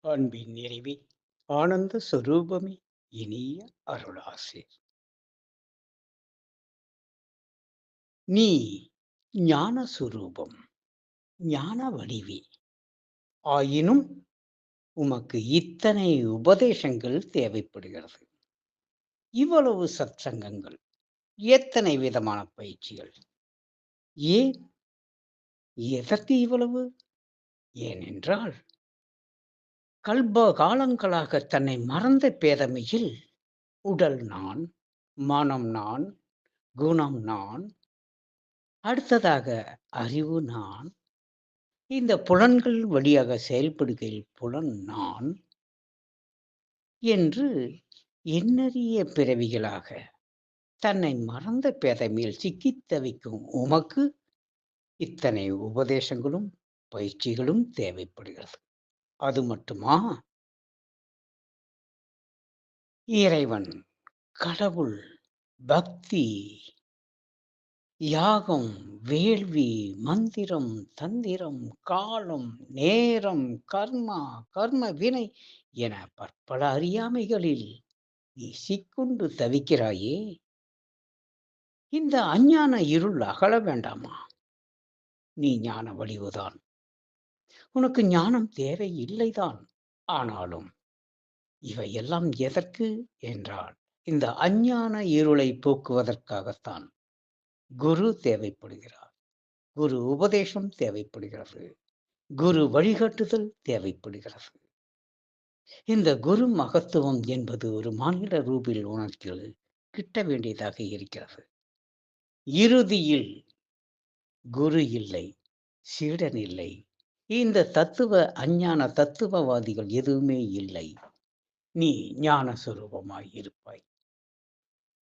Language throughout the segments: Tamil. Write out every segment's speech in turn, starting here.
அன்பின் நிறைவே, ஆனந்த சொரூபமே, இனிய அருளாசே. நீ ஞான சுரூபம், ஞான வடிவே. ஆயினும் உமக்கு இத்தனை உபதேசங்கள் தேவைப்படுகிறது. இவ்வளவு சத்சங்கங்கள், எத்தனை விதமான பயிற்சிகள். ஏன்? எதற்கு இவ்வளவு? ஏனென்றால், கல்ப காலங்களாக தன்னை மறந்த பேதமையில் உடல் நான், மனம் நான், குணம் நான், அடுத்ததாக அறிவு நான், இந்த புலன்கள் வழியாக செயல்படுகையில் புலன் நான் என்று எண்ணரிய பிறவிகளாக தன்னை மறந்த பேதைமையில் சிக்கித் தவிக்கும் உமக்கு இத்தனை உபதேசங்களும் பயிற்சிகளும் தேவைப்படுகிறது. அது மட்டுமா? இறைவன், கடவுள், பக்தி, யாகம், வேள்வி, மந்திரம், தந்திரம், காலம், நேரம், கர்மா, கர்ம வினை என பற்பல அறியாமைகளில் நீ சிக்குண்டு தவிக்கிறாயே, இந்த அஞ்ஞான இருள் அகல வேண்டாமா? நீ ஞான வடிவுதான். உனக்கு ஞானம் தேவை இல்லைதான். ஆனாலும் இவையெல்லாம் எதற்கு என்றால், இந்த அஞ்ஞான இருளை போக்குவதற்காகத்தான் குரு தேவைப்படுகிறார். குரு உபதேசம் தேவைப்படுகிறது. குரு வழிகாட்டுதல் தேவைப்படுகிறது. இந்த குரு மகத்துவம் என்பது ஒரு மானிட ரூபில் உனக்கு கிட்ட வேண்டியதாக இருக்கிறது. இறுதியில் குரு இல்லை, சீடன் இல்லை. இந்த அஞ்ஞான தத்துவவாதிகள் எதுவுமே இல்லை. நீ ஞான சுரூபமாய் இருப்பாய்.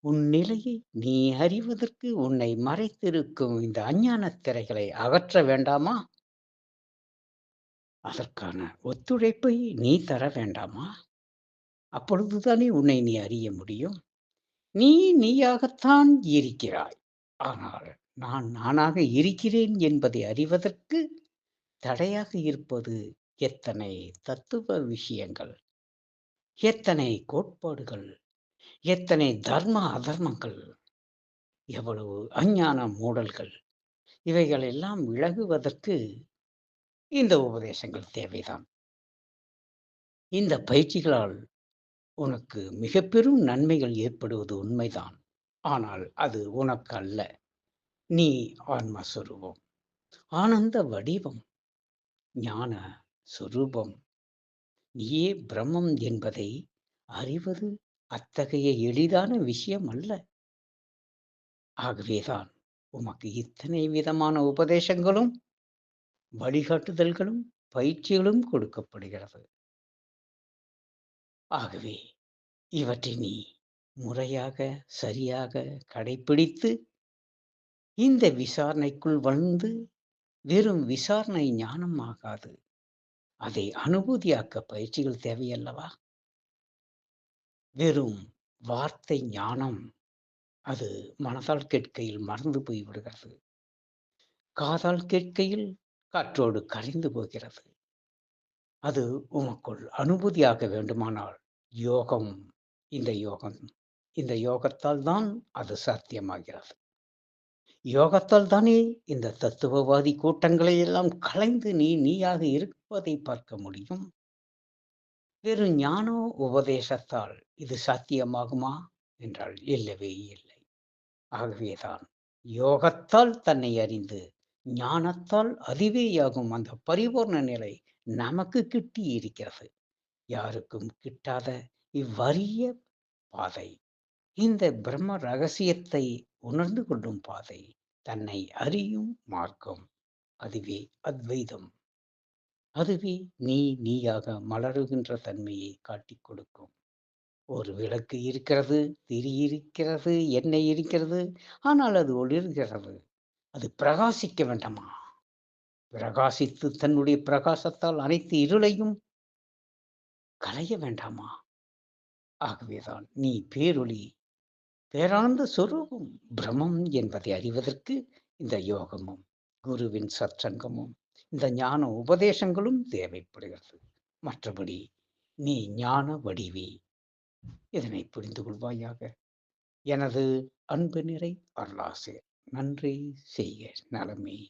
உன் நிலையை நீ அறிவதற்கு உன்னை மறைத்திருக்கும் இந்த அஞ்ஞான திரைகளை அகற்ற வேண்டாமா? அதற்கான ஒத்துழைப்பை நீ தர வேண்டாமா? அப்பொழுதுதானே உன்னை நீ அறிய முடியும். நீ நீயாகத்தான் இருக்கிறாய். ஆனால் நான் நானாக இருக்கிறேன் என்பதை அறிவதற்கு தடையாக இருப்பது எத்தனை தத்துவ விஷயங்கள், எத்தனை கோட்பாடுகள், எத்தனை தர்ம அதர்மங்கள், எவ்வளவு அஞ்ஞான மூடல்கள். இவைகளெல்லாம் விலகுவதற்கு இந்த உபதேசங்கள் தேவைதான். இந்த பயிற்சிகளால் உனக்கு மிக பெரும் நன்மைகள் ஏற்படுவது உண்மைதான். ஆனால் அது உனக்கு அல்ல. நீ ஆன்மஸ்வரூபம், ஆனந்த வடிவம், ஞான சொரூபம். நீயே பிரம்மம் என்பதை அறிவது அத்தகைய எளிதான விஷயம் அல்ல. ஆகவேதான் உமக்கு இத்தனை விதமான உபதேசங்களும் வழிகாட்டுதல்களும் பயிற்சிகளும் கொடுக்கப்படுகிறது. ஆகவே இவற்றை நீ முறையாக சரியாக கடைப்பிடித்து இந்த விசாரணைக்குள் வந்து வெறும் விசாரணை ஞானம் ஆகாது. அதை அனுபூதியாக்க பயிற்சிகள் தேவையல்லவா? வெறும் வார்த்தை ஞானம் அது மனதால் கேட்கையில் மறந்து போய்விடுகிறது. காதால் கேட்கையில் காற்றோடு கரைந்து போகிறது. அது உமக்குள் அனுபூதியாக வேண்டுமானால் யோகம், இந்த யோகம், இந்த யோகத்தால் தான் அது சாத்தியமாகிறது. யோகத்தால் தானே இந்த தத்துவவாதி கூட்டங்களை எல்லாம் கலைந்து நீ நீயாக இருப்பதை பார்க்க முடியும். வெறும் ஞான உபதேசத்தால் இது சாத்தியமாகுமா என்றால் இல்லவே இல்லை. ஆகவேதான் யோகத்தால் தன்னை அறிந்து ஞானத்தால் அதுவேயாகும் அந்த பரிபூர்ண நிலை நமக்கு கிட்டி இருக்கிறது. யாருக்கும் கிட்டாத இவ்வரிய பாதை, இந்த பிரம்ம ரகசியத்தை உணர்ந்து கொள்ளும் பாதை, தன்னை அறியும் மார்க்கம், அதுவே அத்வைதம். அதுவே நீ நீயாக மலருகின்ற தன்மையை காட்டிக் கொடுக்கும். ஒரு விளக்கு இருக்கிறது, திரி இருக்கிறது, எண்ணெய் இருக்கிறது. ஆனால் அது ஒளிர்கிறது. அது பிரகாசிக்க வேண்டாமா? பிரகாசித்து தன்னுடைய பிரகாசத்தால் அனைத்து இருளையும் களைய வேண்டாமா? ஆகவேதான் நீ பேரொளி, பேரானந்த சொரூபம், பிரம்மம் என்பதை அறிவதற்கு இந்த யோகமும், குருவின் சற்சங்கமும், இந்த ஞான உபதேசங்களும் தேவைப்படுகிறது. மற்றபடி நீ ஞான வடிவே. இதனை புரிந்து கொள்வாயாக. எனது அன்பு நிறை அருளாசிரியர். நன்றி செய்க நலமே.